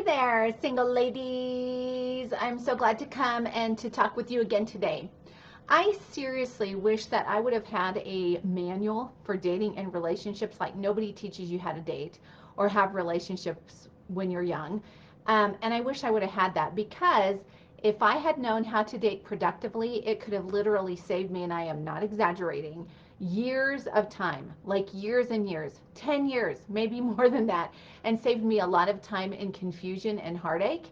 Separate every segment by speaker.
Speaker 1: there, single ladies. I'm so glad to come and to talk with you again today. I seriously wish that I would have had a manual for dating and relationships. Like nobody teaches you how to date or have relationships when you're young. And I wish I would have had that, because if I had known how to date productively, it could have literally saved me, and I am not exaggerating, years of time, like years and years, 10 years, maybe more than that, and saved me a lot of time and confusion and heartache.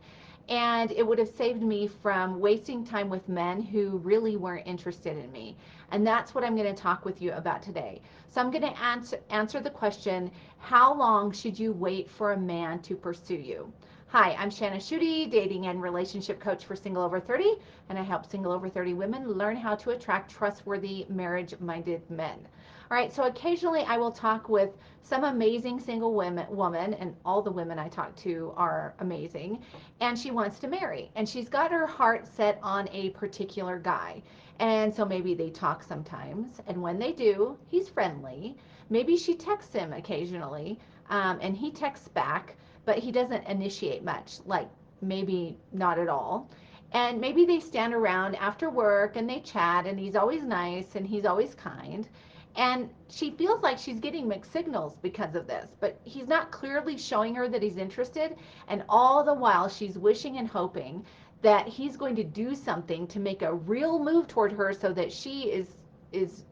Speaker 1: And it would have saved me from wasting time with men who really weren't interested in me. And that's what I'm going to talk with you about today. So I'm going to answer the question, how long should you wait for a man to pursue you? Hi, I'm Shanna Schutte, dating and relationship coach for Single Over 30, and I help single over 30 women learn how to attract trustworthy, marriage-minded men. All right, so occasionally I will talk with some amazing single woman, and all the women I talk to are amazing, and she wants to marry, and she's got her heart set on a particular guy. And so maybe they talk sometimes, and when they do, he's friendly. Maybe she texts him occasionally, and he texts back, but he doesn't initiate much, like maybe not at all. And maybe they stand around after work and they chat, and he's always nice and he's always kind. And she feels like she's getting mixed signals because of this, but he's not clearly showing her that he's interested. And all the while, she's wishing and hoping that he's going to do something to make a real move toward her so that she is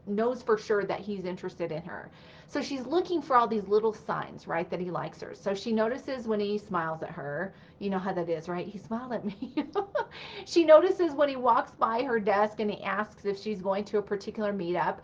Speaker 1: knows for sure that he's interested in her. So she's looking for all these little signs, right, that he likes her. So she notices when he smiles at her. You know how that is, right? He smiled at me. She notices when he walks by her desk and he asks if she's going to a particular meetup.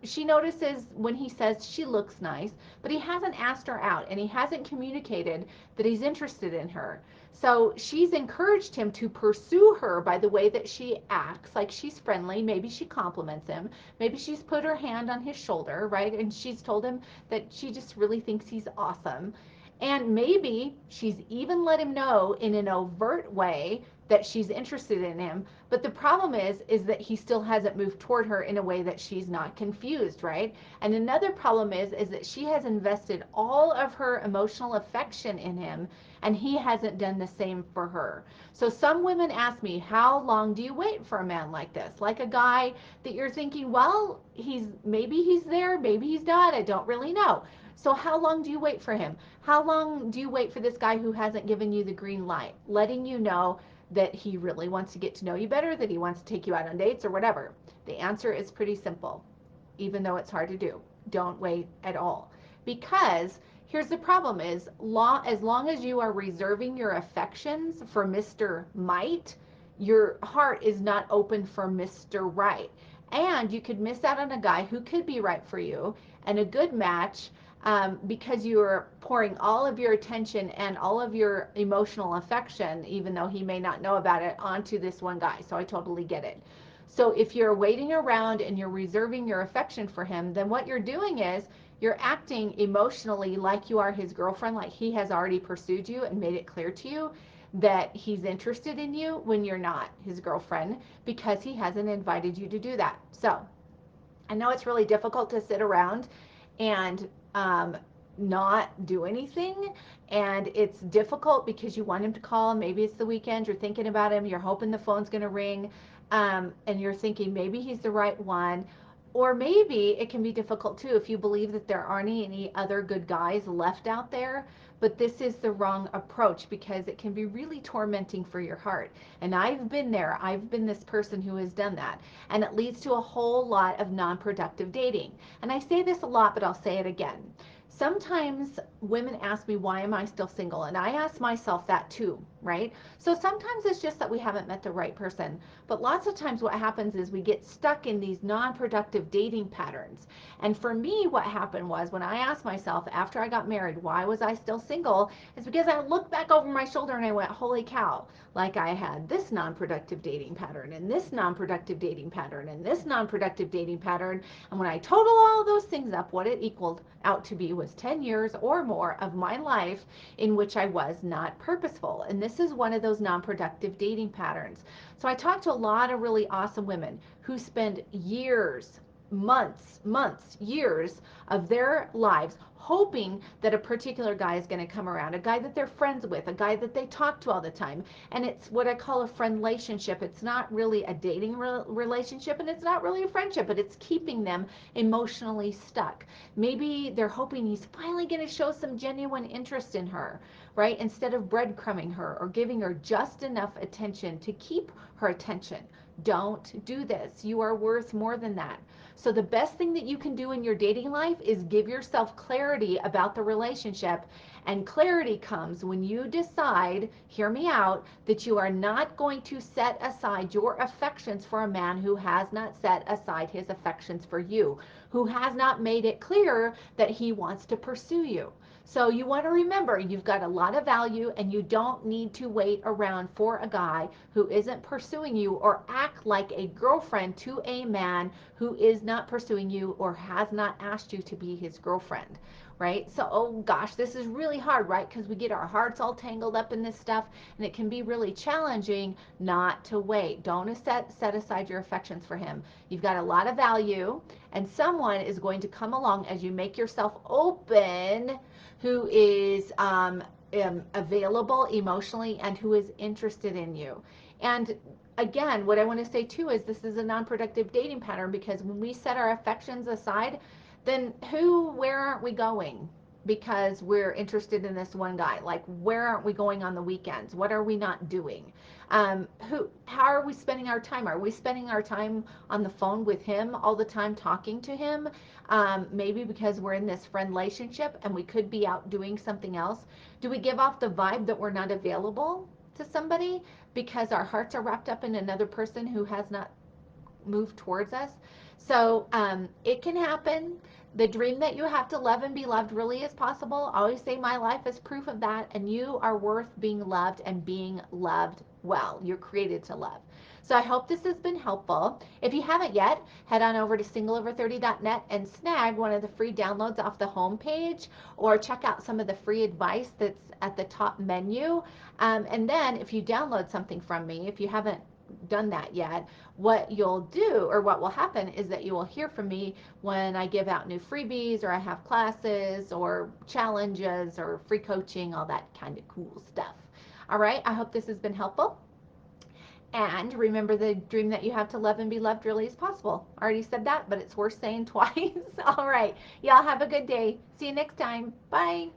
Speaker 1: She notices when he says she looks nice, but he hasn't asked her out and he hasn't communicated that he's interested in her. So she's encouraged him to pursue her by the way that she acts, like she's friendly. Maybe she compliments him. Maybe she's put her hand on his shoulder, right? And she's told him that she just really thinks he's awesome. And maybe she's even let him know in an overt way that she's interested in him. But the problem is that he still hasn't moved toward her in a way that she's not confused, right? And another problem is that she has invested all of her emotional affection in him, and he hasn't done the same for her. So some women ask me, how long do you wait for a man like this? Like a guy that you're thinking, well, maybe he's there, maybe he's not, I don't really know. So how long do you wait for him? How long do you wait for this guy who hasn't given you the green light, letting you know that he really wants to get to know you better, that he wants to take you out on dates or whatever? The answer is pretty simple, even though it's hard to do. Don't wait at all. Because here's the problem is, as long as you are reserving your affections for Mr. Might, your heart is not open for Mr. Right. And you could miss out on a guy who could be right for you and a good match, because you're pouring all of your attention and all of your emotional affection, even though he may not know about it, onto this one guy. So I totally get it. So if you're waiting around and you're reserving your affection for him, then what you're doing is you're acting emotionally like you are his girlfriend, like he has already pursued you and made it clear to you that he's interested in you, when you're not his girlfriend, because he hasn't invited you to do that. So I know it's really difficult to sit around and not do anything. And it's difficult because you want him to call. Maybe it's the weekend, you're thinking about him, you're hoping the phone's going to ring, and you're thinking maybe he's the right one. Or maybe it can be difficult too if you believe that there aren't any other good guys left out there. But this is the wrong approach, because it can be really tormenting for your heart. And I've been there. I've been this person who has done that. And it leads to a whole lot of non-productive dating. And I say this a lot, but I'll say it again. Sometimes women ask me, why am I still single? And I ask myself that too, right? So sometimes it's just that we haven't met the right person. But lots of times what happens is we get stuck in these non-productive dating patterns. And for me, what happened was, when I asked myself after I got married, why was I still single? It's because I looked back over my shoulder and I went, holy cow, like I had this non-productive dating pattern and this non-productive dating pattern and this non-productive dating pattern. And when I total all those things up, what it equaled out to be was 10 years or more of my life in which I was not purposeful. And this is one of those non-productive dating patterns. So I talked to a lot of really awesome women who spend years, months, years of their lives hoping that a particular guy is going to come around, a guy that they're friends with, a guy that they talk to all the time. And it's what I call a friend relationship. It's not really a dating relationship, and it's not really a friendship, but it's keeping them emotionally stuck. Maybe they're hoping he's finally going to show some genuine interest in her, right? Instead of breadcrumbing her or giving her just enough attention to keep her attention. Don't do this. You are worth more than that. So the best thing that you can do in your dating life is give yourself clarity about the relationship. And clarity comes when you decide, hear me out, that you are not going to set aside your affections for a man who has not set aside his affections for you, who has not made it clear that he wants to pursue you. So you want to remember, you've got a lot of value, and you don't need to wait around for a guy who isn't pursuing you, or act like a girlfriend to a man who is not pursuing you or has not asked you to be his girlfriend, right? So, oh gosh, this is really hard, right? Because we get our hearts all tangled up in this stuff, and it can be really challenging not to wait. Don't set aside your affections for him. You've got a lot of value, and someone is going to come along as you make yourself open, who is available emotionally and who is interested in you. And again, what I want to say too is this is a non-productive dating pattern, because when we set our affections aside, then where aren't we going? Because we're interested in this one guy. Like, where aren't we going on the weekends? What are we not doing? How are we spending our time? Are we spending our time on the phone with him all the time, talking to him? Maybe because we're in this friend relationship and we could be out doing something else. Do we give off the vibe that we're not available to somebody because our hearts are wrapped up in another person who has not moved towards us? So it can happen. The dream that you have to love and be loved really is possible. I always say my life is proof of that, and you are worth being loved and being loved well. You're created to love. So I hope this has been helpful. If you haven't yet, head on over to singleover30.net and snag one of the free downloads off the homepage, or check out some of the free advice that's at the top menu. And then if you download something from me, if you haven't done that yet, what you'll do, or what will happen, is that you will hear from me when I give out new freebies, or I have classes or challenges or free coaching, all that kind of cool stuff. All right, I hope this has been helpful. And remember, the dream that you have to love and be loved really is possible. I already said that, but it's worth saying twice. All right, y'all have a good day. See you next time. Bye.